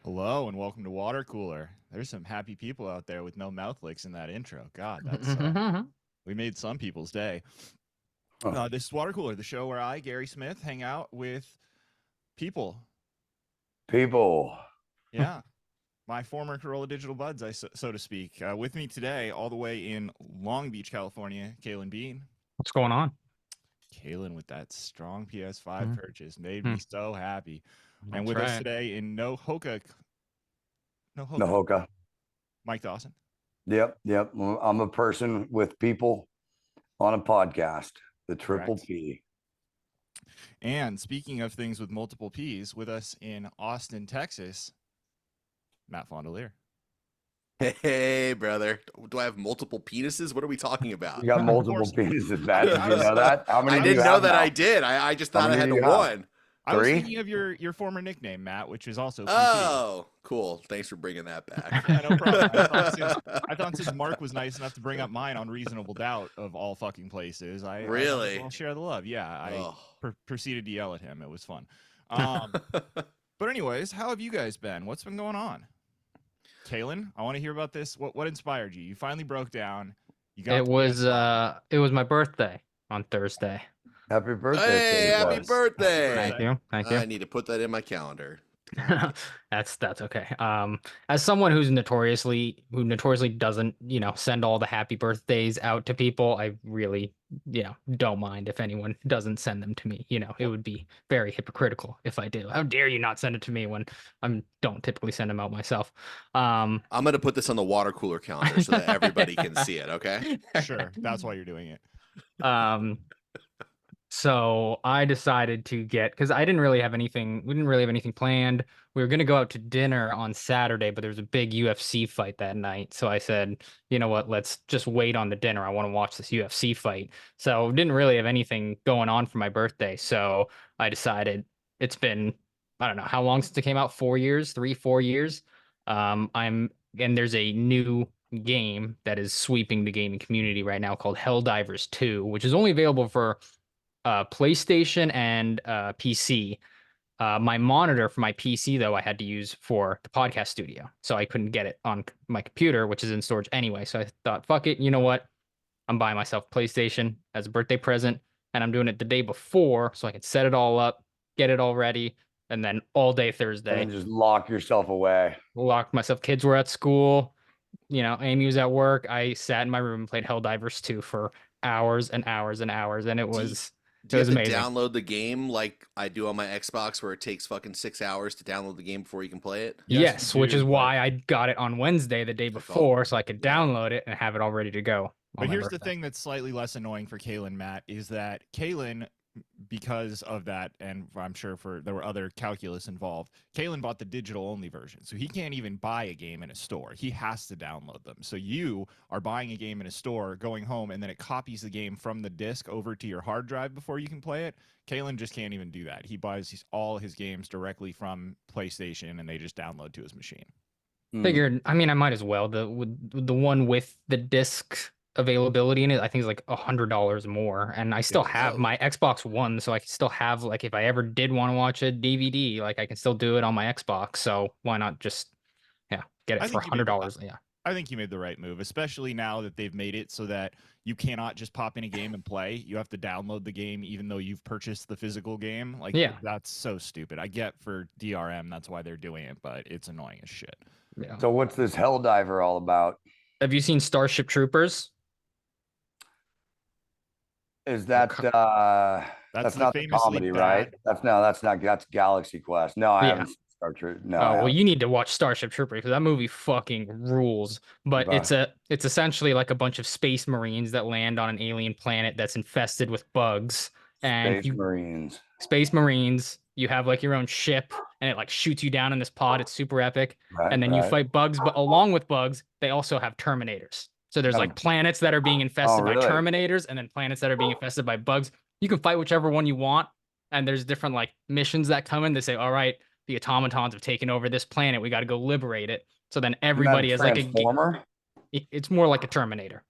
Hello and welcome to Watercooler. There's some happy people out there with no mouth licks in that intro. God, that's we made some people's day. This is Watercooler, the show where I, Gary Smith, hang out with people. People. Yeah, my former Corolla Digital buds, so to speak. With me today, all the way in Long Beach, California, Caelan Bean. What's going on? Caelan with that strong PS5 purchase made me so happy. And with us today in No Hoka, Mike Dawson. Yep. I'm a person with people on a podcast, the Triple P. And speaking of things with multiple P's, with us in Austin, Texas, Matt Fondelier. Hey, brother. Do I have multiple penises? What are we talking about? You got multiple penises, Matt. Did you know that? How many I didn't know that I did. I just thought I had one. I was thinking of your former nickname, Matt, which is also PT. Oh, cool. Thanks for bringing that back. Yeah, no problem. I thought since Mark was nice enough to bring up mine on Reasonable Doubt of all fucking places, I'll share the love. Yeah, I proceeded to yell at him. It was fun. But anyways, how have you guys been? What's been going on? Caelan, I want to hear about this. What inspired you? You finally broke down. It was my birthday on Thursday. Happy birthday! Hey, happy birthday! Thank you. I need to put that in my calendar. That's okay. As someone who notoriously doesn't, send all the happy birthdays out to people, I really, don't mind if anyone doesn't send them to me. It would be very hypocritical if I do. How dare you not send it to me when I don't typically send them out myself. I'm gonna put this on the water cooler calendar so that everybody can see it. Okay. Sure, that's why you're doing it. So I decided to because we didn't really have anything planned. We were going to go out to dinner on Saturday, but there was a big UFC fight that night. So I said, you know what, let's just wait on the dinner. I want to watch this UFC fight. So didn't really have anything going on for my birthday. So I decided it's been, I don't know how long since it came out, 4 years, 4 years. And there's a new game that is sweeping the gaming community right now called Helldivers 2, which is only available for PlayStation and PC. My monitor for my PC, though, I had to use for the podcast studio, so I couldn't get it on my computer, which is in storage anyway. So I thought, fuck it, you know what? I'm buying myself a PlayStation as a birthday present, and I'm doing it the day before so I can set it all up, get it all ready, and then all day Thursday. And just lock yourself away. Locked myself. Kids were at school. Amy was at work. I sat in my room and played Helldivers 2 for hours and hours and hours, and it was... Do you have to download the game like I do on my Xbox where it takes fucking 6 hours to download the game before you can play it? Yes, which is why I got it on Wednesday, the day before, so I could download it and have it all ready to go. But here's the thing that's slightly less annoying for Caelan, Matt, is that Caelan, because of that, and I'm sure there were other calculus involved, Caelan bought the digital-only version, so he can't even buy a game in a store. He has to download them. So you are buying a game in a store, going home, and then it copies the game from the disc over to your hard drive before you can play it. Caelan just can't even do that. He buys all his games directly from PlayStation, and they just download to his machine. Figured, I might as well. The one with the disc availability in it, I think, is like $100 more, and I still have my Xbox One, so I can still have, like, if I ever did want to watch a DVD, like, I can still do it on my Xbox. So why not just get it for $100? Yeah, I think you made the right move, especially now that they've made it so that you cannot just pop in a game and play. You have to download the game even though you've purchased the physical game. Like, that's so stupid. I get for DRM that's why they're doing it, but it's annoying as shit. Yeah. So what's this Helldiver all about? Have you seen Starship Troopers? Is that that's not the comedy, right? That's Galaxy Quest. No, I haven't seen Star Troopers. No. Oh, well, you need to watch Starship Troopers because that movie fucking rules. But it's essentially like a bunch of space marines that land on an alien planet that's infested with bugs. And Space Marines. You have like your own ship, and it like shoots you down in this pod. It's super epic. And then you fight bugs, but along with bugs, they also have Terminators. So there's like planets that are being infested by Terminators, and then planets that are being infested by bugs. You can fight whichever one you want, and there's different like missions that come in. They say, all right, the automatons have taken over this planet. We got to go liberate it. So then everybody is like a transformer. It's more like a Terminator.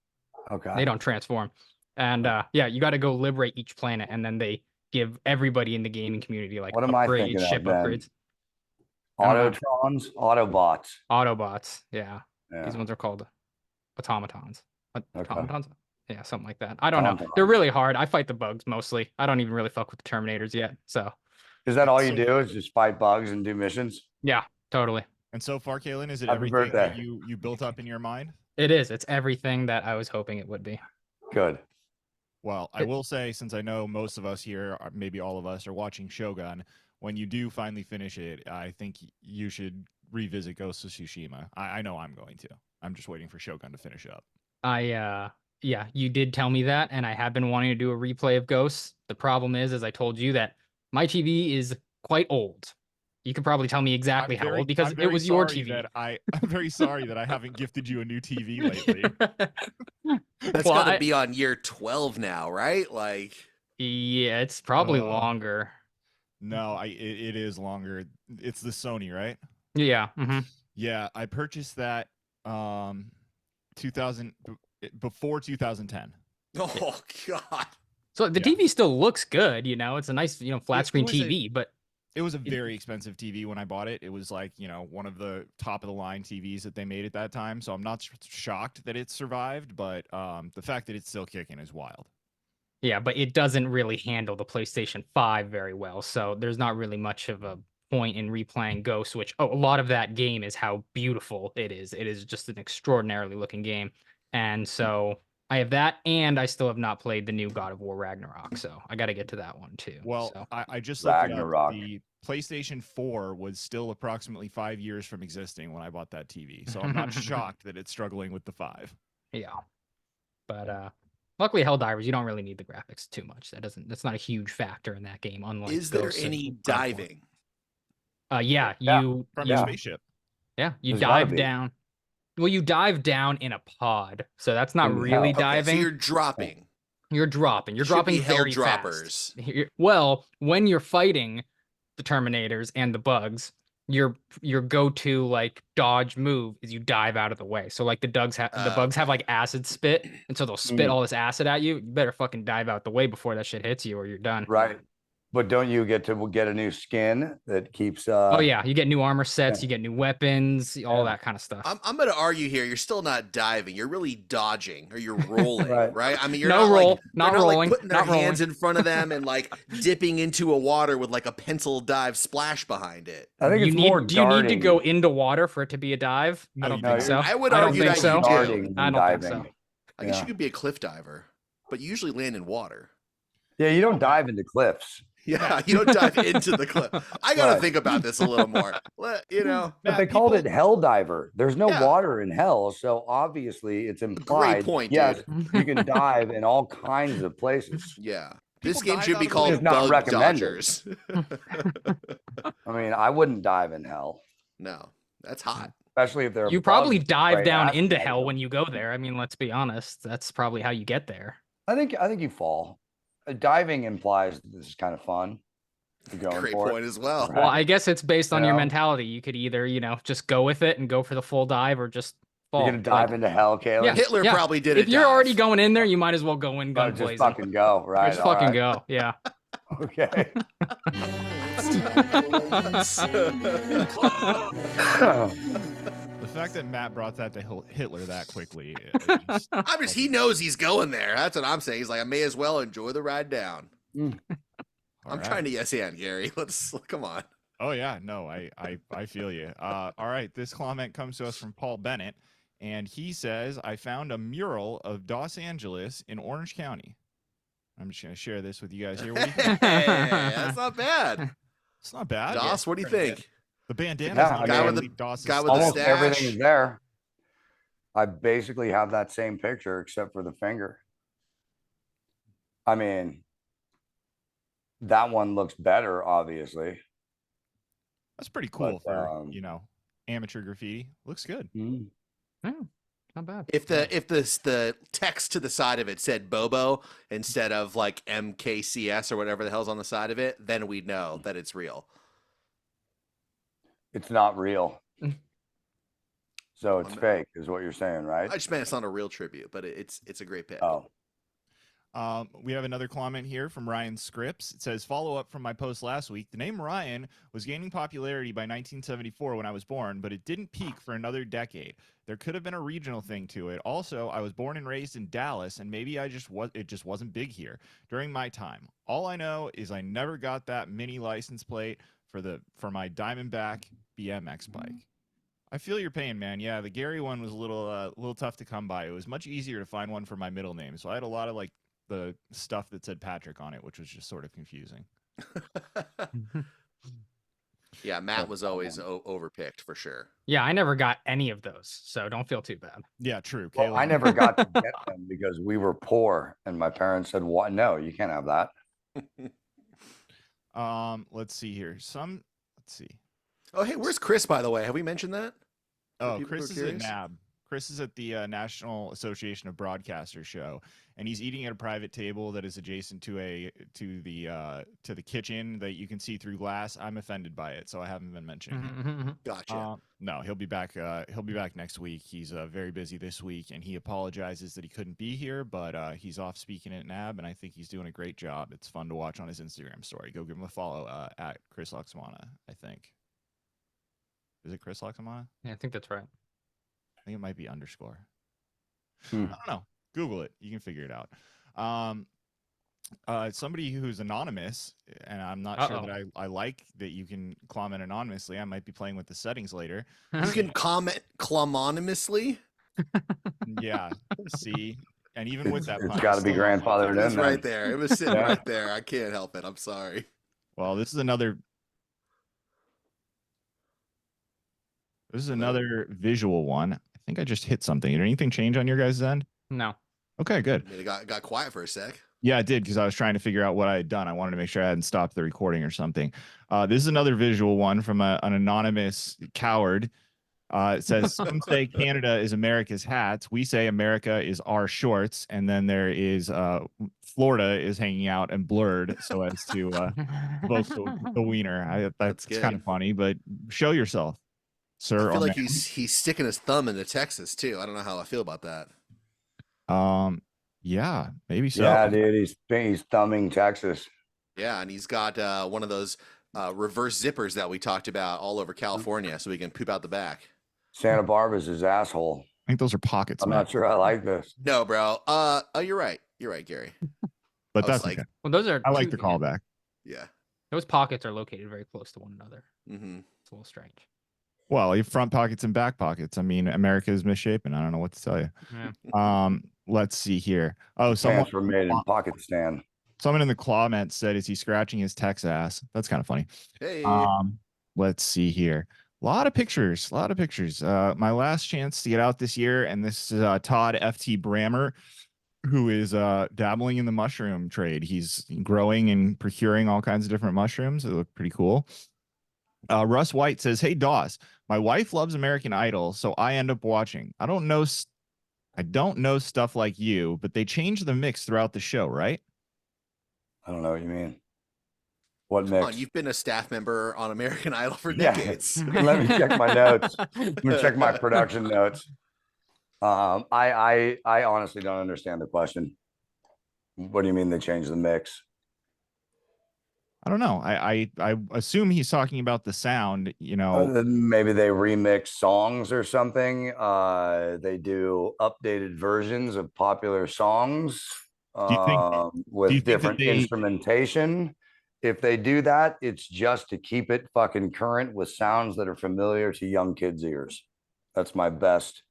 Okay. They don't transform. And you got to go liberate each planet, and then they give everybody in the gaming community like what am I upgrades, ship upgrades. Autotrons, Autobots. Autobots. Yeah. Yeah. These ones are called automatons. Okay. Automatons? Yeah, something like that. I don't know. They're really hard. I fight the bugs mostly. I don't even really fuck with the Terminators yet. So is that all you do is just fight bugs and do missions? Yeah, totally. And so far, Caelan, is it Happy everything that birthday. you built up in your mind? It is. It's everything that I was hoping it would be. Good. Well, I will say, since I know most of us here, maybe all of us, are watching Shogun, when you do finally finish it, I think you should revisit Ghost of Tsushima. I know I'm going to. I'm just waiting for Shogun to finish up. Yeah, you did tell me that, and I have been wanting to do a replay of Ghosts. The problem is, as I told you, that my TV is quite old. You could probably tell me exactly how old because it was your TV. I'm very sorry that I haven't gifted you a new TV lately. That's got to be on year 12 now, right? Like, yeah, it's probably longer. No, it is longer. It's the Sony, right? Yeah. Yeah, I purchased that 2000 before 2010. Oh God. So the TV still looks good, it's a nice, flat screen TV, but it was a very expensive TV when I bought it. It was like, one of the top of the line TVs that they made at that time. So I'm not shocked that it survived, but the fact that it's still kicking is wild. Yeah, but it doesn't really handle the PlayStation 5 very well. So there's not really much of a point in replaying Ghost, which a lot of that game is how beautiful it is. It is just an extraordinarily looking game. And so I have that, and I still have not played the new God of War Ragnarok, so I got to get to that one too. Well, so. I just looked it up. The PlayStation 4 was still approximately 5 years from existing when I bought that TV, so I'm not shocked that it's struggling with the 5. Yeah, but luckily, Helldivers, you don't really need the graphics too much. That's not a huge factor in that game. Unlike is there any diving? Yeah, from your spaceship. Yeah, you dive down. Well, you dive down in a pod, so that's not really diving. So you're dropping. You're dropping. You're dropping very droppers. Fast. Well, when you're fighting the Terminators and the bugs, your go-to like dodge move is you dive out of the way. So like the bugs have like acid spit, and so they'll spit all this acid at you. You better fucking dive out the way before that shit hits you, or you're done. Right. But don't you get to get a new skin that keeps oh yeah, you get new armor sets, you get new weapons, all that kind of stuff. I'm gonna argue here, you're still not diving, you're really dodging, or you're rolling, right? I mean, you're not rolling, like putting their hands in front of them and like dipping into a water with like a pencil dive splash behind it. I think it's more do you need to go into water for it to be a dive? No, I don't think so. I would argue that you do. I don't think so. I guess you could be a cliff diver, but you usually land in water. Yeah, you don't dive into cliffs. Yeah, you don't dive into the cliff. I gotta think about this a little more. But they called it Hell Diver. There's no water in hell, so obviously it's implied. Great point, yes, you can dive in all kinds of places. Yeah, this game should be called Bug recommended. Dodgers. I mean, I wouldn't dive in hell. No, that's hot. Especially if they're you probably dive down into hell when you go there. I mean, let's be honest. That's probably how you get there. I think you fall. Diving implies this is kind of fun. Great point as well. Well, I guess it's based on your mentality. You could either, just go with it and go for the full dive, or just fall. You're gonna dive into hell, Caelan? Yeah, Hitler probably did it. If you're already going in there, you might as well go in guns blazing. Just fucking go, right? Just fucking go, yeah. Okay. The fact that Matt brought that to Hitler that quickly. He knows he's going there. That's what I'm saying. He's like, I may as well enjoy the ride down. I'm trying to yes and Gary. Come on. Oh yeah, no, I feel you. All right, this comment comes to us from Paul Bennett, and he says, I found a mural of Los Angeles in Orange County. I'm just gonna share this with you guys here. What do you think? Hey, that's not bad. It's not bad. Doss, what do you think? The bandana. Guy with the almost stash. everything is there. I basically have that same picture except for the finger. I mean, that one looks better, obviously. That's pretty cool for amateur graffiti. Looks good. Yeah, not bad. If the text to the side of it said Bobo instead of like MKCS or whatever the hell's on the side of it, then we'd know that it's real. It's not real. So it's fake, is what you're saying, right? I just meant it's not a real tribute, but it's a great pick. Oh. We have another comment here from Ryan Scripps. It says, follow up from my post last week. The name Ryan was gaining popularity by 1974 when I was born, but it didn't peak for another decade. There could have been a regional thing to it. Also, I was born and raised in Dallas, and maybe it just wasn't big here during my time. All I know is I never got that mini license plate for my Diamondback BMX bike. I feel your pain, man. Yeah, the Gary one was a little tough to come by. It was much easier to find one for my middle name, so I had a lot of like the stuff that said Patrick on it, which was just sort of confusing. Yeah, Matt was always overpicked for sure. Yeah, I never got any of those, so don't feel too bad. Yeah, true. Well, I never got to get them because we were poor, and my parents said, "What? No, you can't have that." Let's see here. Let's see. Oh, hey, where's Chris, by the way? Have we mentioned that? Oh, Chris is at NAB. Chris is at the National Association of Broadcasters show, and he's eating at a private table that is adjacent to the kitchen that you can see through glass. I'm offended by it, so I haven't been mentioning it. Gotcha. No, he'll be back. He'll be back next week. He's very busy this week, and he apologizes that he couldn't be here, but he's off speaking at NAB, and I think he's doing a great job. It's fun to watch on his Instagram story. Go give him a follow at Chris Loxamana, I think. Is it Chris Loxamana? Yeah, I think that's right. I think it might be underscore. I don't know. Google it. You can figure it out. Somebody who's anonymous, and I'm not sure that I like that you can comment anonymously. I might be playing with the settings later. You can comment anonymously? Yeah. See? And even with that, it's got to be grandfathered in. It's right there. It was sitting right there. I can't help it. I'm sorry. Well, this is another visual one. I think I just hit something. Did anything change on your guys' end? No. Okay, good. I mean, it got quiet for a sec. Yeah, it did, because I was trying to figure out what I had done. I wanted to make sure I hadn't stopped the recording or something. This is another visual one from an anonymous coward. It says, some say Canada is America's hats. We say America is our shorts. And then there is Florida is hanging out and blurred so as to evoke the wiener. That's kind of funny, but show yourself, sir. I feel like he's sticking his thumb into Texas too. I don't know how I feel about that. Yeah, maybe so. Yeah, dude, he's thumbing Texas. Yeah, and he's got one of those reverse zippers that we talked about all over California, so he can poop out the back. Santa Barbara's his asshole. I think those are pockets. I'm not sure I like this. No, bro. You're right. You're right, Gary. But that's like, okay. Well, those are. I like the callback. Yeah. Those pockets are located very close to one another. Mm-hmm. It's a little strange. Well, you have front pockets and back pockets. I mean, America is misshapen. I don't know what to tell you. Yeah. Let's see here. Oh, Pants were made in Pakistan. Someone in the comment said, "Is he scratching his Tex ass?" That's kind of funny. Hey. Let's see here. A lot of pictures. My last chance to get out this year, and this is Todd FT Brammer, who is dabbling in the mushroom trade. He's growing and procuring all kinds of different mushrooms. They look pretty cool. Russ White says, "Hey Dawes, my wife loves American Idol, so I end up watching. I don't know stuff like you, but they change the mix throughout the show, right?" I don't know what you mean. What Come mix? on, you've been a staff member on American Idol for decades. Let me check my notes. Let me check my production notes. I honestly don't understand the question. What do you mean they changed the mix? I don't know. I assume he's talking about the sound, you know. Maybe they remix songs or something. They do updated versions of popular songs with different instrumentation. If they do that, it's just to keep it fucking current with sounds that are familiar to young kids' ears. That's my best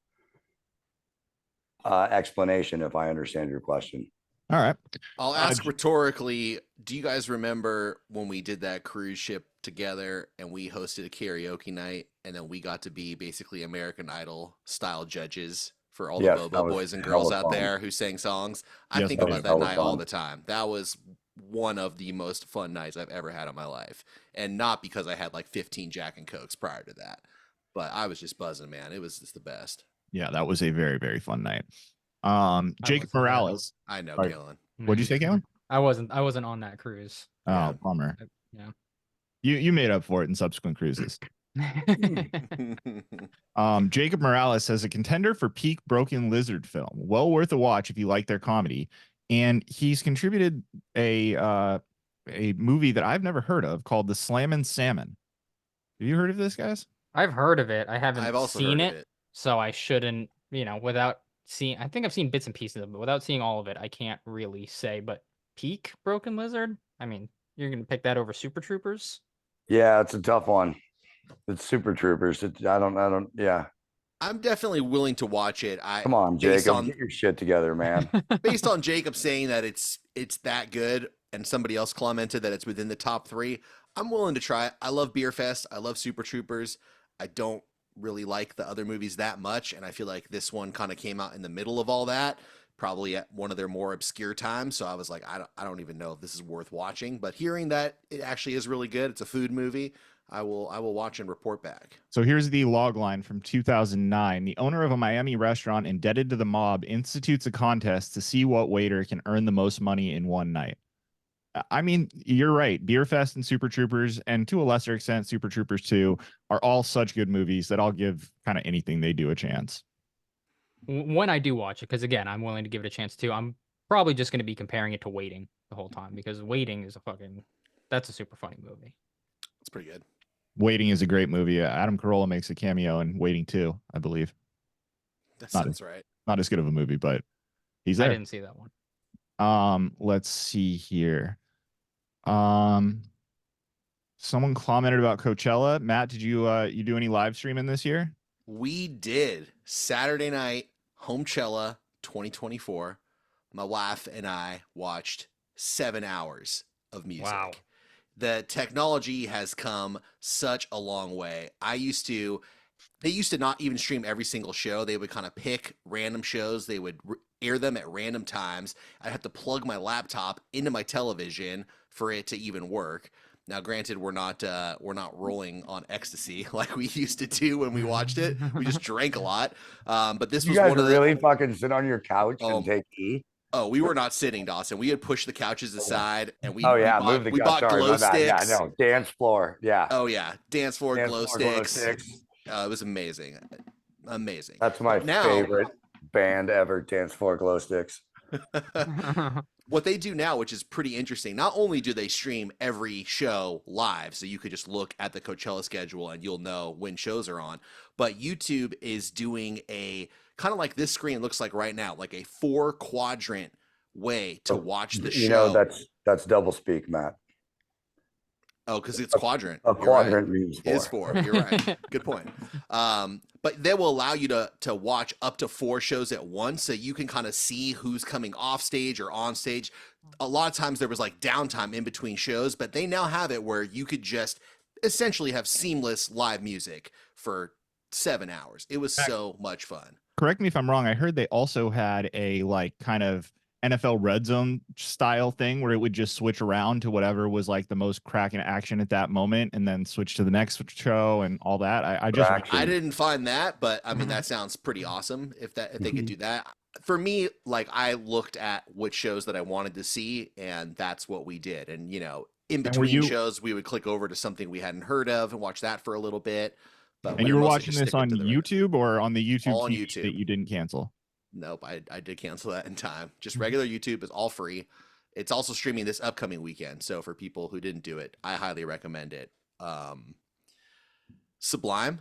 explanation, if I understand your question. All right. I'll ask rhetorically, do you guys remember when we did that cruise ship together and we hosted a karaoke night, and then we got to be basically American Idol style judges for all the Bobo boys and girls out there who sang songs? I think about that night all the time. That was one of the most fun nights I've ever had in my life. And not because I had like 15 Jack and Cokes prior to that, but I was just buzzing, man. It was just the best. Yeah, that was a very, very fun night. Jacob Morales. I know, Caelan. What'd you say, Caelan? I wasn't on that cruise. Oh, bummer. Yeah. You made up for it in subsequent cruises. Jacob Morales says, a contender for peak Broken Lizard film. Well worth a watch if you like their comedy. and he's contributed a movie that I've never heard of called The Slammin' Salmon. Have you heard of this, guys? I've heard of it. I haven't I've also seen heard of it, it. so I shouldn't, without seeing. I think I've seen bits and pieces of it, but without seeing all of it, I can't really say. But peak Broken Lizard. I mean, you're gonna pick that over Super Troopers? Yeah, it's a tough one. It's Super Troopers. I don't. Yeah. I'm definitely willing to watch it. Come on, Jacob, get your shit together, man. Based on Jacob saying that it's that good, and somebody else commented that it's within the top 3, I'm willing to try it. I love Beer Fest. I love Super Troopers. I don't really like the other movies that much, and I feel like this one kind of came out in the middle of all that, probably at one of their more obscure times. So I was like, I don't even know if this is worth watching. But hearing that it actually is really good, it's a food movie, I will watch and report back. So here's the log line from 2009. The owner of a Miami restaurant indebted to the mob institutes a contest to see what waiter can earn the most money in one night. I mean, you're right. Beer Fest and Super Troopers, and to a lesser extent, Super Troopers 2, are all such good movies that I'll give kind of anything they do a chance. When I do watch it, because again, I'm willing to give it a chance too. I'm probably just going to be comparing it to Waiting the whole time, because Waiting is that's a super funny movie. It's pretty good. Waiting is a great movie. Adam Carolla makes a cameo in Waiting 2, I believe. That's right. Not as good of a movie, but he's there. I didn't see that one. Let's see here. Someone commented about Coachella. Matt, did you do any live streaming this year? We did. Saturday night, Homechella 2024. My wife and I watched 7 hours of music. Wow. The technology has come such a long way. They used to not even stream every single show. They would kind of pick random shows. They would air them at random times. I'd have to plug my laptop into my television for it to even work. Now, granted, we're not rolling on ecstasy like we used to do when we watched it. We just drank a lot. But this was one of the really fucking sit on your couch and take E. Oh, we were not sitting, Dawson. We had pushed the couches aside, and we bought glow sticks. Yeah, no, dance floor. Yeah. Oh yeah, dance floor glow sticks. It was amazing, amazing. That's my favorite band ever. Dance floor glow sticks. What they do now, which is pretty interesting, not only do they stream every show live, so you could just look at the Coachella schedule and you'll know when shows are on, but YouTube is doing a kind of like this screen looks like right now, like a 4-quadrant way to watch the show. You know, that's double speak, Matt. Oh, because it's quadrant. A quadrant means 4. Is 4. You're right. Good point. But they will allow you to watch up to 4 shows at once, so you can kind of see who's coming off stage or on stage. A lot of times there was like downtime in between shows, but they now have it where you could just essentially have seamless live music for 7 hours. It was so much fun. Correct me if I'm wrong. I heard they also had a like kind of NFL Red Zone style thing where it would just switch around to whatever was like the most cracking action at that moment, and then switch to the next show and all that. I didn't find that, but I mean that sounds pretty awesome if they could do that. For me, like I looked at which shows that I wanted to see, and that's what we did. And in between shows, we would click over to something we hadn't heard of and watch that for a little bit. But and you were watching this on YouTube or on the YouTube all on TV YouTube that you didn't cancel? Nope, I did cancel that in time. Just regular YouTube is all free. It's also streaming this upcoming weekend. So for people who didn't do it, I highly recommend it. Sublime,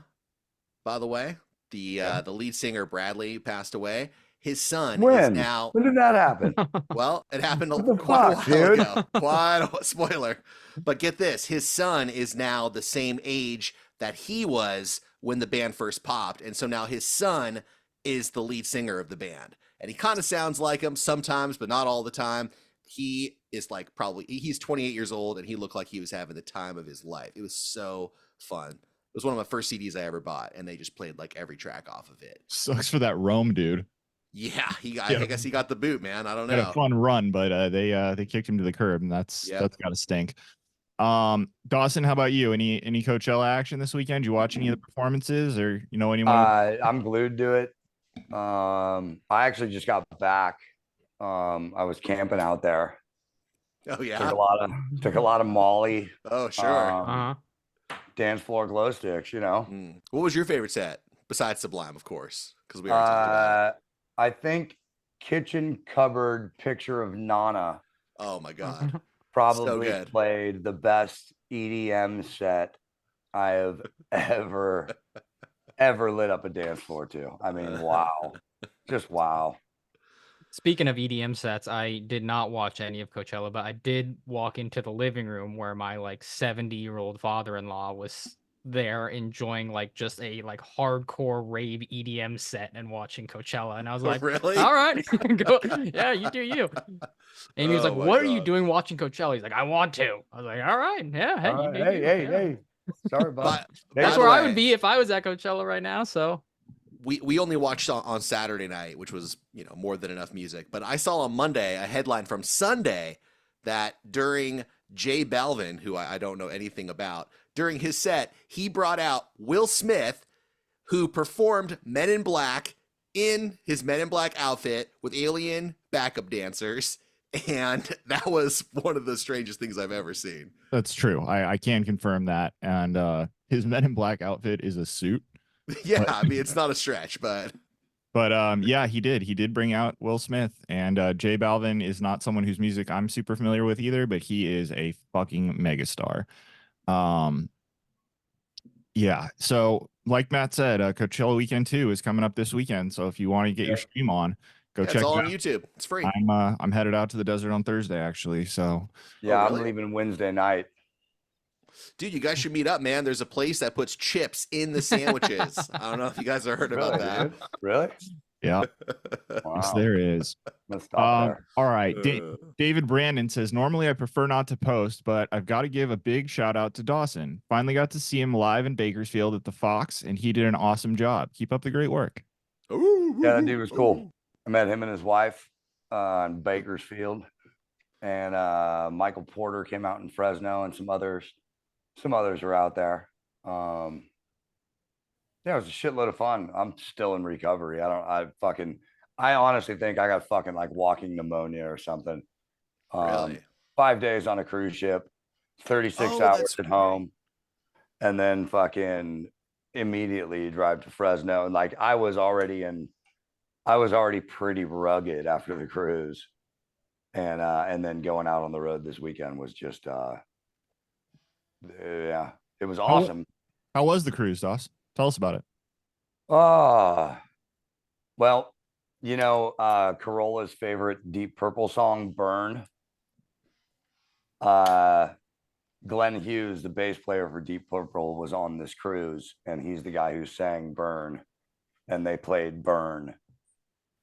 by the way, the lead singer Bradley passed away. His son is now. When did that happen? Well, it happened quite a while ago. Quite a spoiler. But get this, his son is now the same age that he was when the band first popped, and so now his son is the lead singer of the band, and he kind of sounds like him sometimes, but not all the time. He is like he's 28 years old, and he looked like he was having the time of his life. It was so fun. It was one of my first CDs I ever bought, and they just played like every track off of it. Sucks for that Rome dude. Yeah, I guess he got the boot, man. I don't know. Had a fun run, but they kicked him to the curb, and that's gotta stink. Dawson, how about you? Any Coachella action this weekend? Did you watch any of the performances, or anyone? I'm glued to it. I actually just got back. I was camping out there. Oh yeah. Took a lot of Molly. Oh sure. Dance floor glow sticks. What was your favorite set besides Sublime, of course? Because we already talked about it. I think kitchen cupboard picture of Nana. Oh my God. Probably So good. played the best EDM set I have ever lit up a dance floor to. I mean, wow. Just wow. Speaking of EDM sets, I did not watch any of Coachella, but I did walk into the living room where my like 70-year-old father-in-law was there enjoying like just a like hardcore rave EDM set and watching Coachella. And I was like, Really? all right, go. Yeah, you do you. And he was like, Oh my what are you God. doing watching Coachella? He's like, I want to. I was like, all right, yeah, hey, you do you. Yeah. Hey. Sorry, bud. That's By where the I would way, be if I was at Coachella right now. So we only watched on Saturday night, which was, you know, more than enough music. But I saw on Monday a headline from Sunday that during J Balvin, who I don't know anything about, during his set, he brought out Will Smith, who performed Men in Black in his Men in Black outfit with alien backup dancers. And that was one of the strangest things I've ever seen. That's true. I can confirm that. And his Men in Black outfit is a suit. Yeah, I mean, it's not a stretch, but yeah, he did bring out Will Smith, and J Balvin is not someone whose music I'm super familiar with either, but he is a fucking megastar. Yeah, so like Matt said, Coachella weekend 2 is coming up this weekend, so if you want to get your stream on, go check it's all it on out. YouTube. It's free. I'm headed out to the desert on Thursday, actually. So yeah, really? I'm leaving Wednesday night. Dude, you guys should meet up, man. There's a place that puts chips in the sandwiches. I don't know if you guys have heard about that. Dude? Really? yeah, Wow. yes, there is. Let's stop there. All right. David Brandon says, normally I prefer not to post, but I've got to give a big shout out to Dawson. Finally got to see him live in Bakersfield at the Fox, and he did an awesome job. Keep up the great work. Yeah, that dude was cool. I met him and his wife in Bakersfield, and Michael Porter came out in Fresno, and some others are out there. Yeah, it was a shitload of fun. I'm still in recovery. I honestly think I got fucking like walking pneumonia or something. Really? 5 days on a cruise ship, 36 hours at home, and then fucking immediately drive to Fresno. And like I was already pretty rugged after the cruise. And then going out on the road this weekend was just yeah, it was awesome. How was the cruise, Doss? Tell us about it. Well, you know, Corolla's favorite Deep Purple song, Burn. Glenn Hughes, the bass player for Deep Purple, was on this cruise, and he's the guy who sang Burn, and they played Burn.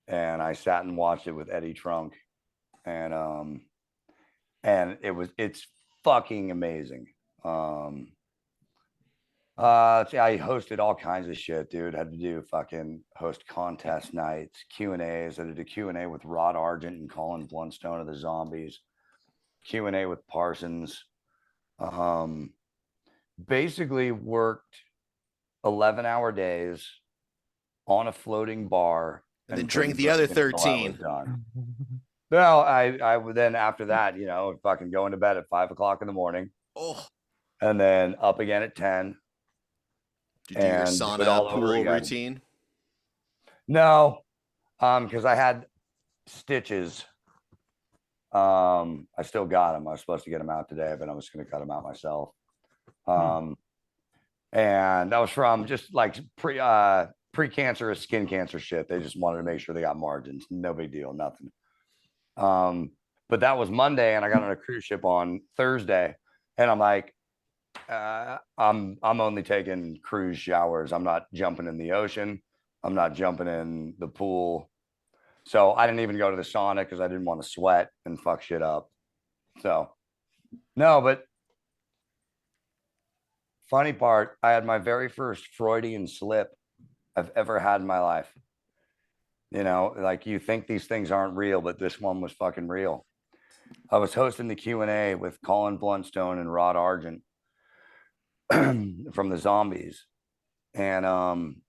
And I sat and watched it with Eddie Trunk, and it's fucking amazing. I hosted all kinds of shit, dude. Had to do fucking host contest nights, Q&As. I did a Q&A with Rod Argent and Colin Blunstone of the Zombies, Q&A with Parsons. Basically worked 11-hour days on a floating bar and then drink the other 13. Well, I would then after that, you know, fucking going to bed at 5 o'clock in the morning. Oh. And then up again at 10. Did you do your sauna pool routine? No, because I had stitches. I still got them. I was supposed to get them out today, but I was going to cut them out myself. And that was from just like pre-cancerous skin cancer shit. They just wanted to make sure they got margins. No big deal, nothing. But that was Monday, and I got on a cruise ship on Thursday, and I'm like, I'm only taking cruise showers. I'm not jumping in the ocean. I'm not jumping in the pool. So I didn't even go to the sauna because I didn't want to sweat and fuck shit up. So no, but funny part, I had my very first Freudian slip I've ever had in my life. You know, like you think these things aren't real, but this one was fucking real. I was hosting the Q&A with Colin Blunstone and Rod Argent from the Zombies, and I'm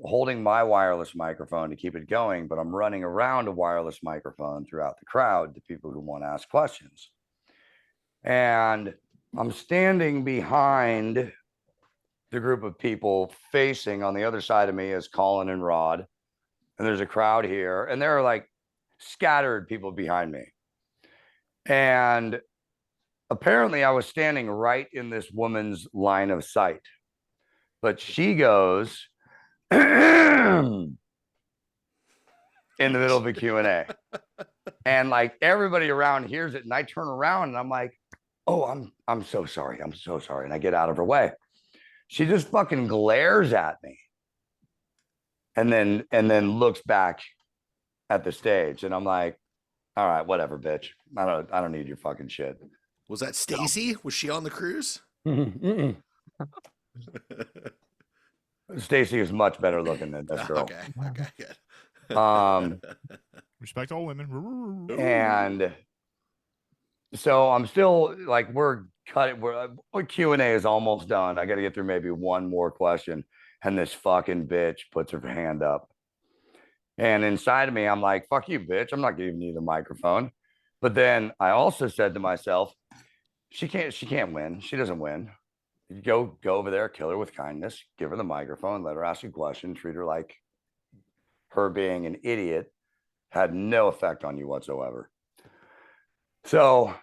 holding my wireless microphone to keep it going, but I'm running around a wireless microphone throughout the crowd to people who want to ask questions. And I'm standing behind the group of people. Facing on the other side of me is Colin and Rod, and there's a crowd here, and there are like scattered people behind me. And apparently I was standing right in this woman's line of sight, but she goes in the middle of a Q&A. And like everybody around hears it, and I turn around and I'm like, oh, I'm so sorry. I'm so sorry. And I get out of her way. She just fucking glares at me. And then looks back at the stage, and I'm like, all right, whatever, bitch. I don't need your fucking shit. Was that Stacy? Was she on the cruise? Stacy is much better looking than this girl. Okay, good. Respect all women. And so I'm still like, we're Q&A is almost done. I got to get through maybe one more question. And this fucking bitch puts her hand up. And inside of me, I'm like, fuck you, bitch. I'm not giving you the microphone. But then I also said to myself, she can't win. She doesn't win. You go over there, kill her with kindness, give her the microphone, let her ask a question, treat her like her being an idiot had no effect on you whatsoever. So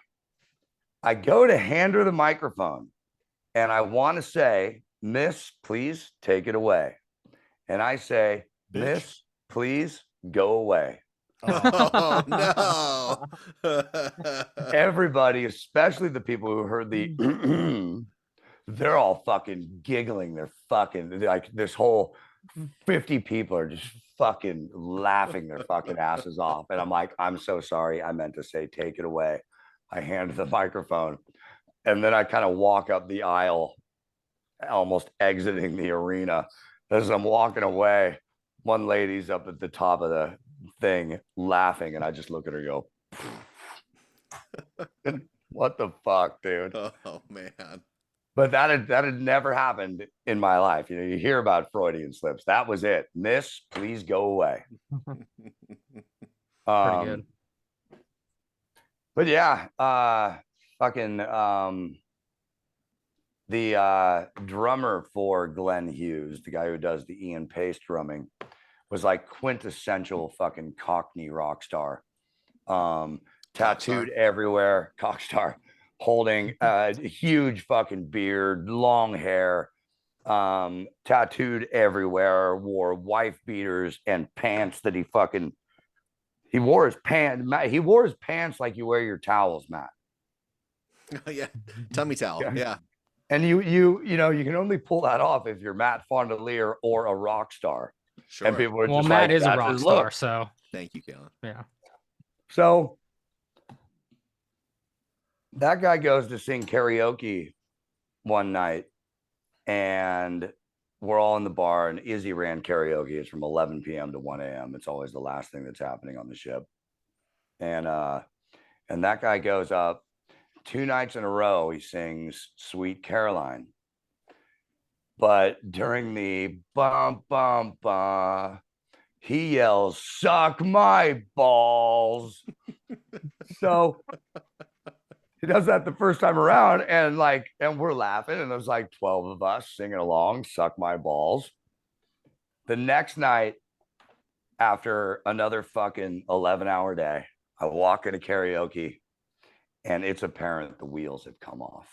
I go to hand her the microphone, and I want to say, Miss, please take it away. And I say, bitch. Miss, please go away. Oh, no. Everybody, especially the people who heard the they're all fucking giggling. They're fucking like, this whole 50 people are just fucking laughing their fucking asses off. And I'm like, I'm so sorry. I meant to say, take it away. I handed the microphone, and then I kind of walk up the aisle, almost exiting the arena. As I'm walking away, one lady's up at the top of the thing laughing, and I just look at her and go, what the fuck, dude? Oh, man. But that had never happened in my life. You know, you hear about Freudian slips. That was it. Miss, please go away. Pretty good. But yeah, the drummer for Glenn Hughes, the guy who does the Ian Pace drumming, was like quintessential fucking Cockney rock star. Tattooed everywhere, cock star, holding a huge fucking beard, long hair, tattooed everywhere, wore wife beaters and pants that he wore his pants like you wear your towels, Matt. Yeah, tummy towel. Yeah. And you know, you can only pull that off if you're Matt Fondelier or a rock star. Sure. And people are well, just Matt like, is a rock star, so thank you, Caelan. Yeah. So that guy goes to sing karaoke one night, and we're all in the bar, and Izzy ran karaoke. It's from 11 p.m. to 1 a.m. It's always the last thing that's happening on the ship. And that guy goes up 2 nights in a row. He sings Sweet Caroline. But during the bum, bum, bum, he yells, suck my balls. So he does that the first time around, and we're laughing, and there's like 12 of us singing along, suck my balls. The next night, after another fucking 11-hour day, I walk into karaoke, and it's apparent the wheels have come off.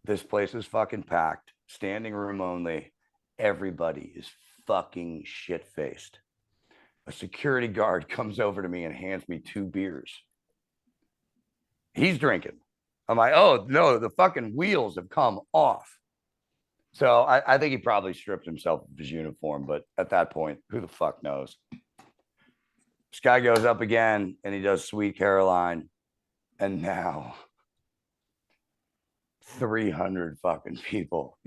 This place is fucking packed, standing room only. Everybody is fucking shit-faced. A security guard comes over to me and hands me 2 beers. He's drinking. I'm like, oh, no, the fucking wheels have come off. So I think he probably stripped himself of his uniform, but at that point, who the fuck knows? This guy goes up again, and he does Sweet Caroline, and now 300 fucking people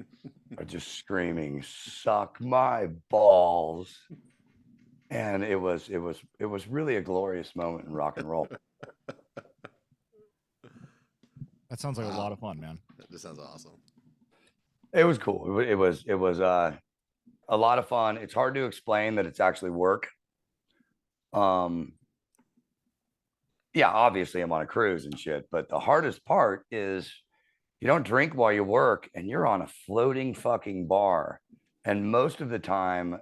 are just screaming, suck my balls. And it was really a glorious moment in rock and roll. That sounds like a lot of fun, man. This sounds awesome. It was cool. It was a lot of fun. It's hard to explain that it's actually work. Yeah, obviously I'm on a cruise and shit, but the hardest part is you don't drink while you work, and you're on a floating fucking bar. And most of the time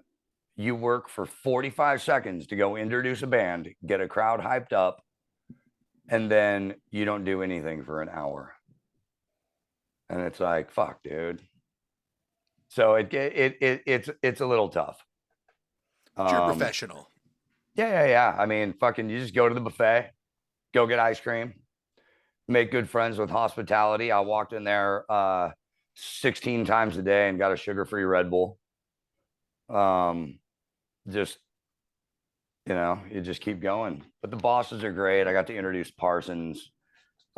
you work for 45 seconds to go introduce a band, get a crowd hyped up, and then you don't do anything for an hour. And it's like, fuck, dude. So it's a little tough. But you're a professional. Yeah. I mean, fucking, you just go to the buffet, go get ice cream, make good friends with hospitality. I walked in there 16 times a day and got a sugar-free Red Bull. Just, you just keep going. But the bosses are great. I got to introduce Parsons.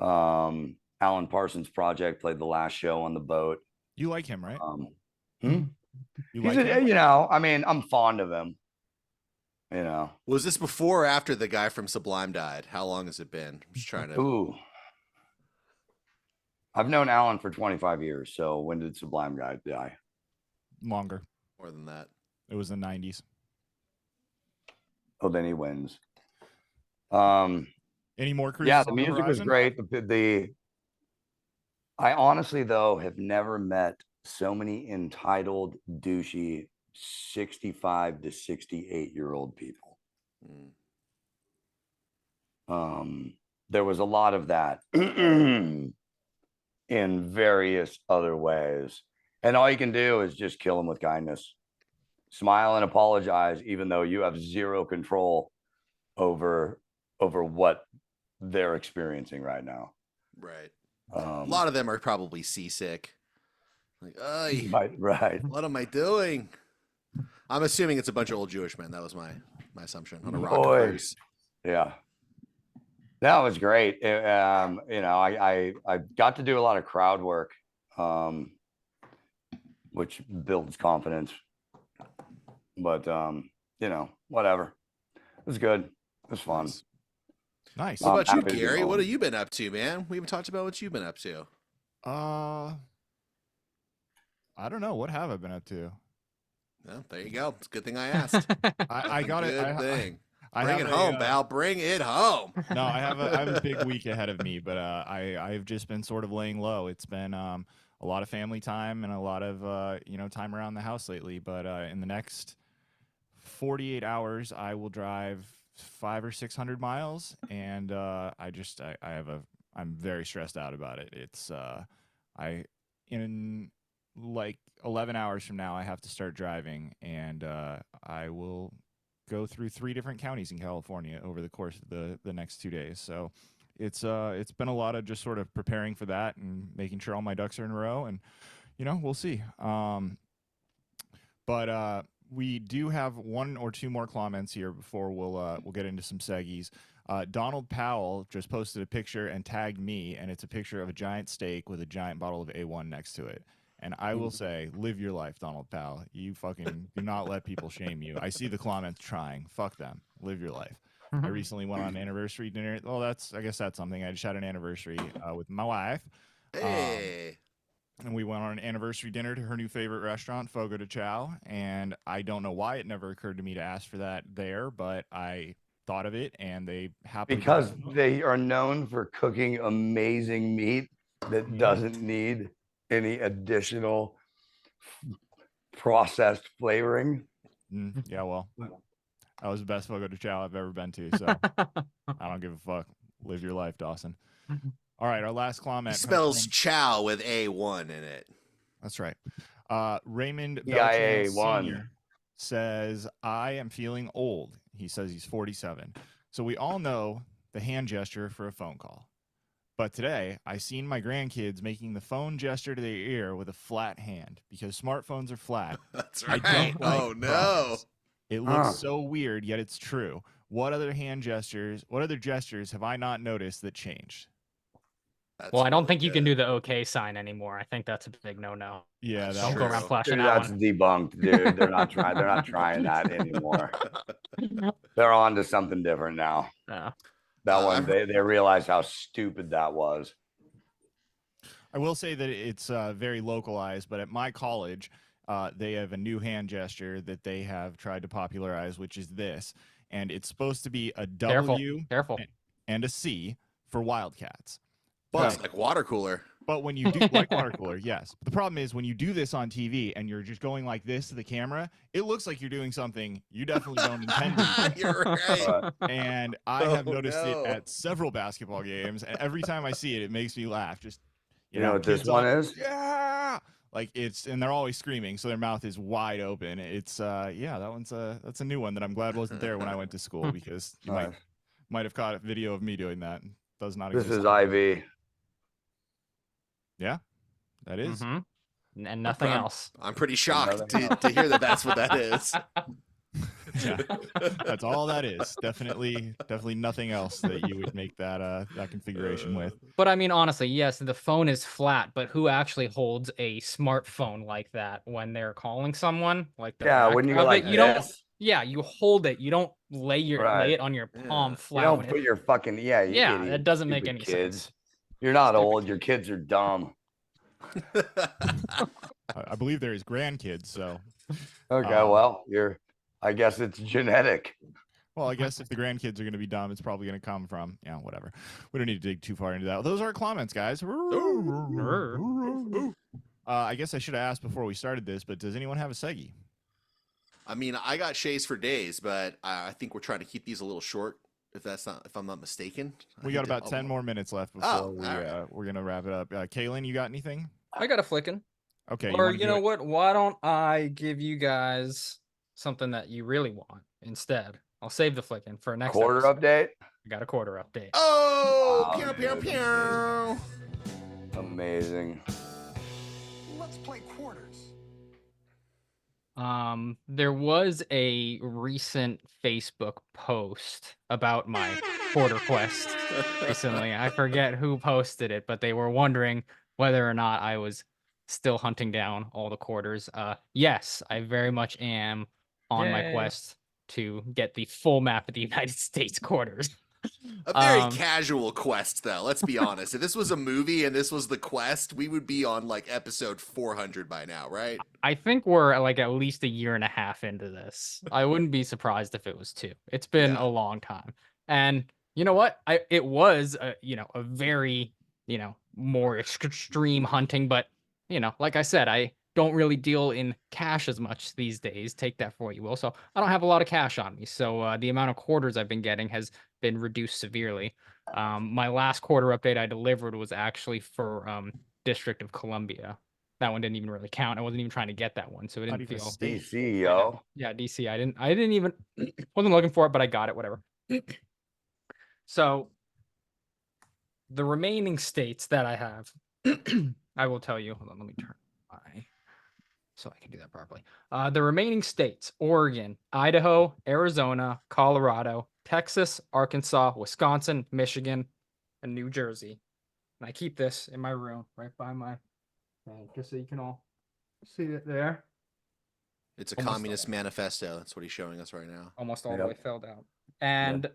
Alan Parsons Project played the last show on the boat. You like him, right? You like him? I mean, I'm fond of him. Was this before or after the guy from Sublime died? How long has it been? I'm just trying to. Ooh. I've known Alan for 25 years. So when did Sublime guy die? Longer. More than that. It was the 90s. Oh, then he wins. Any more cruises? Yeah, the music was great. I honestly, though, have never met so many entitled, douchey 65 to 68-year-old people. There was a lot of that in various other ways. And all you can do is just kill them with kindness. Smile and apologize, even though you have zero control over what they're experiencing right now. Right. A lot of them are probably seasick. Like, right. What am I doing? I'm assuming it's a bunch of old Jewish men. That was my assumption on a rocket cruise. Yeah. That was great. I got to do a lot of crowd work, which builds confidence. But whatever. It was good. It was fun. Nice. What about you, Gary? What have you been up to, man? We haven't talked about what you've been up to. I don't know. What have I been up to? Well, there you go. It's a good thing I asked. I got it. Good thing. Bring it home, Val. Bring it home. No, I have a big week ahead of me, but I've just been sort of laying low. It's been a lot of family time and a lot of time around the house lately. But in the next 48 hours, I will drive 500 or 600 miles, and I'm very stressed out about it. It's in like 11 hours from now, I have to start driving, and I will go through 3 different counties in California over the course of the next 2 days. So it's been a lot of just sort of preparing for that and making sure all my ducks are in a row, and we'll see. But we do have 1 or 2 more comments here before we'll get into some seggies. Donald Powell just posted a picture and tagged me, and it's a picture of a giant steak with a giant bottle of A1 next to it. And I will say, live your life, Donald Powell. You fucking do not let people shame you. I see the comments trying. Fuck them. Live your life. I recently went on an anniversary dinner. Well, I guess that's something. I just had an anniversary with my wife. Hey. And we went on an anniversary dinner to her new favorite restaurant, Fogo de Chao. And I don't know why it never occurred to me to ask for that there, but I thought of it, and they happily... Because they are known for cooking amazing meat that doesn't need any additional processed flavoring. Yeah, well, that was the best Fogo de Chao I've ever been to, so I don't give a fuck. Live your life, Dawson. All right, our last comment. It spells chow with A1 in it. That's right. Raymond A1 Sr. says, I am feeling old. He says he's 47. So we all know the hand gesture for a phone call. But today, I seen my grandkids making the phone gesture to their ear with a flat hand because smartphones are flat. That's right. I don't like no. buttons. It looks so weird, yet it's true. What other gestures have I not noticed that changed? Well, I don't think you can do the OK sign anymore. I think that's a big no-no. Yeah, don't go around flashing dude, that that's one. debunked, dude. They're not trying. They're not trying that anymore. They're on to something different now. Yeah. That one, they realized how stupid that was. I will say that it's very localized, but at my college, they have a new hand gesture that they have tried to popularize, which is this, and it's supposed to be a W Careful. and a C for Wildcats. But it's like Watercooler. But when you do like Watercooler, yes. But the problem is when you do this on TV and you're just going like this to the camera, it looks like you're doing something you definitely don't intend to do. You're right. And I have Oh, noticed it no. at several basketball games, and every time I see it, it makes me laugh. Just You know what this kids one up, is? Yeah, like and they're always screaming, so their mouth is wide open. It's that's a new one that I'm glad wasn't there when I went to school, because you might have caught a video of me doing that. It does not This exist. is IV. Yeah, that is. Mm-hmm. And nothing else. I'm pretty shocked to hear that that's what that is. Yeah, that's all that is. Definitely nothing else that you would make that configuration with. But I mean, honestly, yes, the phone is flat, but who actually holds a smartphone like that when they're calling someone? Like when you're like you this. you hold it. You don't lay it on your palm flat. You don't put your fucking that doesn't make any kids. sense. You're not old. Your kids are dumb. I believe there is grandkids, so. Okay, well, I guess it's genetic. Well, I guess if the grandkids are going to be dumb, it's probably going to come from, whatever. We don't need to dig too far into that. Those are our comments, guys. I guess I should have asked before we started this, but does anyone have a Seggy? I mean, I got shays for days, but I think we're trying to keep these a little short. If I'm not mistaken. We got about 10 more minutes left before we're gonna wrap it up. Caelan, you got anything? I got a flicking. Okay. Or you know what? Why don't I give you guys something that you really want instead? I'll save the flicking for next quarter episode. Update. I got a quarter update. Oh, pew pew pew. Amazing. Let's play quarters. There was a recent Facebook post about my quarter quest recently. I forget who posted it, but they were wondering whether or not I was still hunting down all the quarters. Yes, I very much am on my quest to get the full map of the United States quarters. A very casual quest, though. Let's be honest. If this was a movie and this was the quest, we would be on like episode 400 by now, right? I think we're like at least a year and a half into this. I wouldn't be surprised if it was 2. It's been a long time. And you know what? It was a very, more extreme hunting, but like I said, I don't really deal in cash as much these days. Take that for what you will. So I don't have a lot of cash on me. So the amount of quarters I've been getting has been reduced severely. My last quarter update I delivered was actually for District of Columbia. That one didn't even really count. I wasn't even trying to get that one, so it didn't feel. DC, yo. Yeah, DC. I didn't even wasn't looking for it, but I got it. Whatever. So the remaining states that I have, I will tell you. Hold on, let me turn my so I can do that properly. The remaining states: Oregon, Idaho, Arizona, Colorado, Texas, Arkansas, Wisconsin, Michigan, and New Jersey. And I keep this in my room right by my bed, just so you can all see it there. It's a communist manifesto. That's what he's showing us right now. Almost all the way filled out. And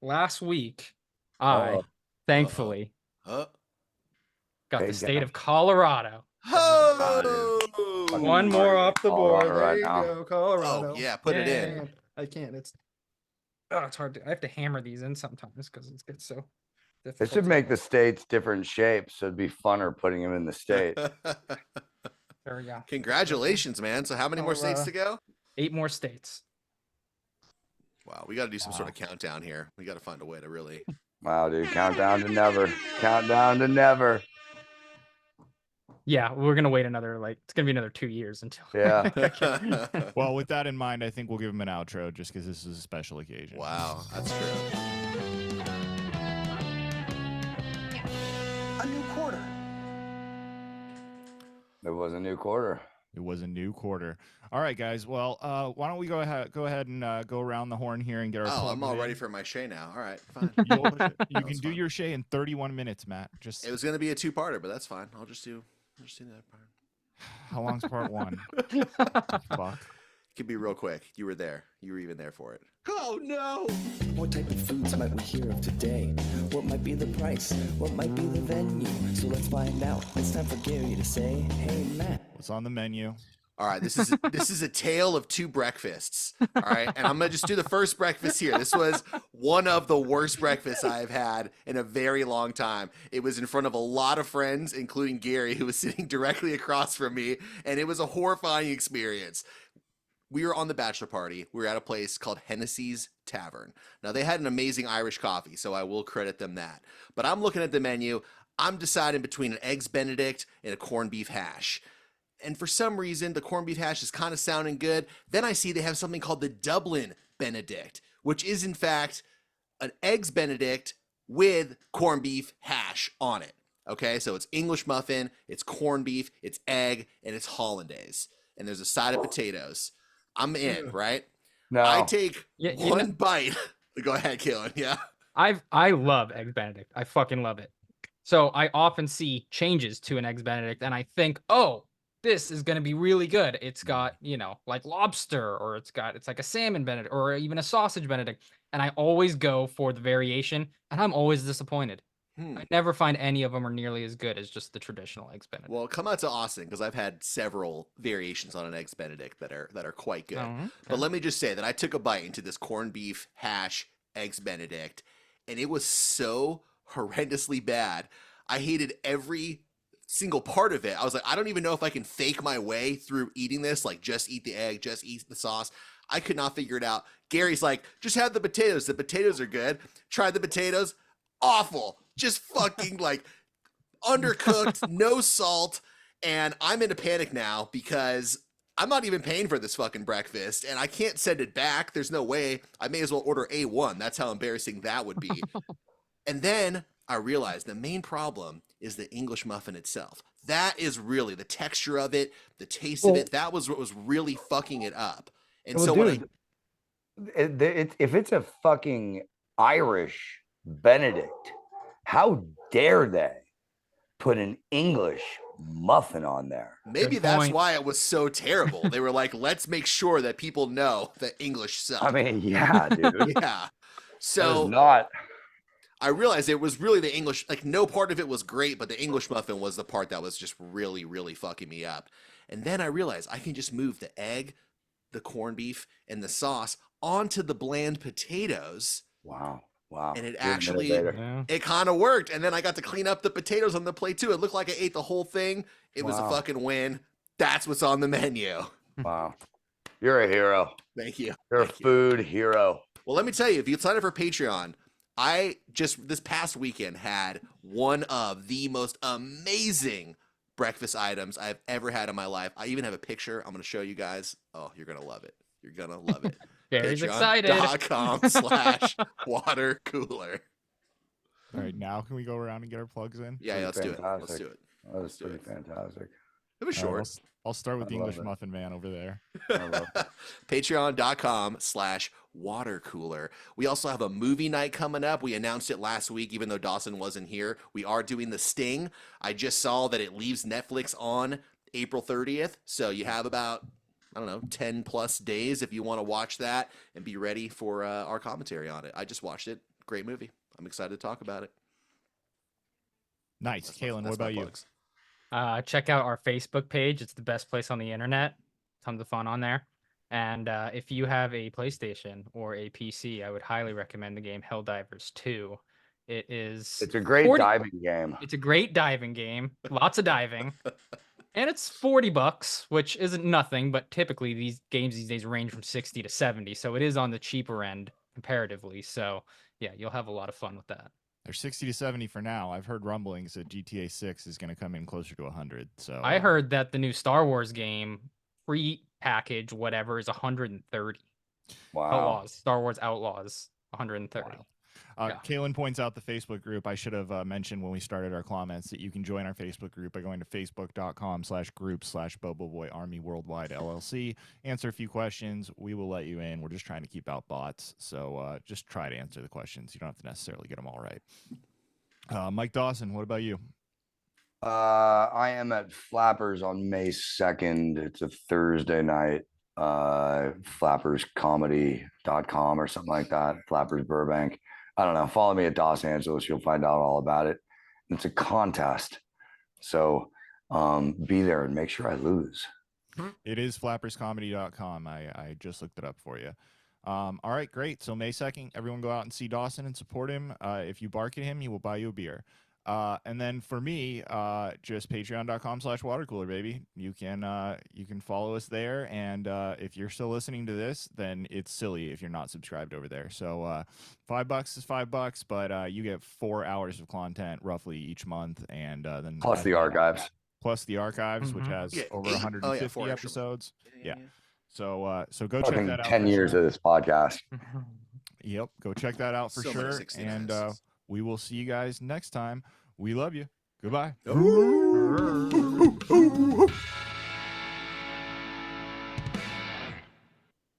last week, I thankfully got the state of Colorado. Oh! One more off the board. There you now. go, Colorado. Oh, yeah, put it in. I can't. It's hard to. I have to hammer these in sometimes because it gets so difficult. They should make the states different shapes, so it'd be funner putting them in the state. There we go. Congratulations, man. So how many more states to go? 8 more states. Wow, we got to do some sort of countdown here. We got to find a way to really. Wow, dude, countdown to never. Countdown to never. Yeah, we're gonna wait another it's gonna be another 2 years until. Yeah. Well, with that in mind, I think we'll give him an outro just because this is a special occasion. Wow, that's true. A new quarter. It was a new quarter. It was a new quarter. All right, guys. Well, why don't we go ahead and go around the horn here and get our. Oh, I'm all ready for my Shay now. All right, fine. You can do your Shay in 31 minutes, Matt. It was gonna be a 2-parter, but that's fine. I'll just do that part. How long's part 1? Fuck. It could be real quick. You were there. You were even there for it. Oh no! What type of foods might we hear of today? What might be the price? What might be the venue? So let's find out. It's time for Gary to say, "Hey Matt, What's on the menu?" All right, this is a tale of two breakfasts. All right, and I'm gonna just do the first breakfast here. This was one of the worst breakfasts I've had in a very long time. It was in front of a lot of friends, including Gary, who was sitting directly across from me, and it was a horrifying experience. We were on the bachelor party. We were at a place called Hennessy's Tavern. Now, they had an amazing Irish coffee, so I will credit them that. But I'm looking at the menu. I'm deciding between an Eggs Benedict and a corned beef hash. And for some reason, the corned beef hash is kind of sounding good. Then I see they have something called the Dublin Benedict, which is, in fact, an Eggs Benedict with corned beef hash on it. Okay, so it's English muffin, it's corned beef, it's egg, and it's hollandaise. And there's a side of potatoes. I'm in, right? No. I take one bite. Go ahead, Caelan. Yeah. I love Eggs Benedict. I fucking love it. So I often see changes to an Eggs Benedict, and I think, oh, this is going to be really good. It's got, like lobster, or it's like a salmon Benedict, or even a sausage Benedict. And I always go for the variation, and I'm always disappointed. I never find any of them are nearly as good as just the traditional Eggs Benedict. Well, come out to Austin, because I've had several variations on an Eggs Benedict that are quite good. But let me just say that I took a bite into this corned beef hash Eggs Benedict, and it was so horrendously bad. I hated every single part of it. I was like, I don't even know if I can fake my way through eating this, like just eat the egg, just eat the sauce. I could not figure it out. Gary's like, just have the potatoes. The potatoes are good. Try the potatoes. Awful. Just fucking like undercooked, no salt. And I'm in a panic now because I'm not even paying for this fucking breakfast and I can't send it back. There's no way. I may as well order A1. That's how embarrassing that would be. And then I realized the main problem is the English muffin itself. That is really the texture of it, the taste of it. That was what was really fucking it up. And so dude, if it's a fucking Irish Benedict, how dare they put an English muffin on there? Maybe that's why it was so terrible. They were like, let's make sure that people know that English sucks. I mean, yeah, dude. Yeah. So I realized it was really the English, like no part of it was great, but the English muffin was the part that was just really, really fucking me up. And then I realized I can just move the egg, the corned beef, and the sauce onto the bland potatoes. Wow. And it actually, it kind of worked. And then I got to clean up the potatoes on the plate too. It looked like I ate the whole thing. It was a fucking win. That's what's on the menu. Wow. You're a hero. Thank you. You're a food hero. Well, let me tell you, if you sign up for Patreon, I just this past weekend had one of the most amazing breakfast items I've ever had in my life. I even have a picture. I'm going to show you guys. Oh, you're going to love it. You're going to love it. Gary's excited. Patreon.com/watercooler. All right, now can we go around and get our plugs in? Yeah, let's do it. Let's do it. That was pretty fantastic. It was short. I'll start with the English Muffin Man over there. Patreon.com/watercooler. We also have a movie night coming up. We announced it last week, even though Dawson wasn't here. We are doing The Sting. I just saw that it leaves Netflix on April 30th. So you have about, 10 plus days if you want to watch that and be ready for our commentary on it. I just watched it. Great movie. I'm excited to talk about it. Nice. Caelan, what about you? Check out our Facebook page. It's the best place on the internet. Tons of fun on there. And if you have a PlayStation or a PC, I would highly recommend the game Helldivers 2. It's a great diving game. It's a great diving game. Lots of diving. And it's $40, which isn't nothing, but typically these games these days range from 60 to 70. So it is on the cheaper end comparatively. So yeah, you'll have a lot of fun with that. They're 60 to 70 for now. I've heard rumblings that GTA 6 is going to come in closer to 100. So I heard that the new Star Wars game pre-package, whatever, is 130. Wow. Star Wars Outlaws, 130. Wow. Caelan points out the Facebook group. I should have mentioned when we started our comments that you can join our Facebook group by going to facebook.com/group/Bobo Army Worldwide LLC. Answer a few questions. We will let you in. We're just trying to keep out bots. So just try to answer the questions. You don't have to necessarily get them all right. Mike Dawson, what about you? I am at Flappers on May 2nd. It's a Thursday night. flapperscomedy.com or something like that. Flappers Burbank. I don't know. Follow me at Los Angeles. You'll find out all about it. It's a contest. So be there and make sure I lose. It is flapperscomedy.com. I just looked it up for you. All right, great. So May 2nd, everyone go out and see Dawson and support him. If you bark at him, he will buy you a beer. And then for me, just patreon.com/watercooler, baby. You can follow us there. And if you're still listening to this, then it's silly if you're not subscribed over there. So $5 is $5, but you get 4 hours of content roughly each month, and then plus the archives. Plus the archives, which has over 150 episodes. Yeah. So go check that out. 10 years of this podcast. Yep. Go check that out for sure. And we will see you guys next time. We love you. Goodbye.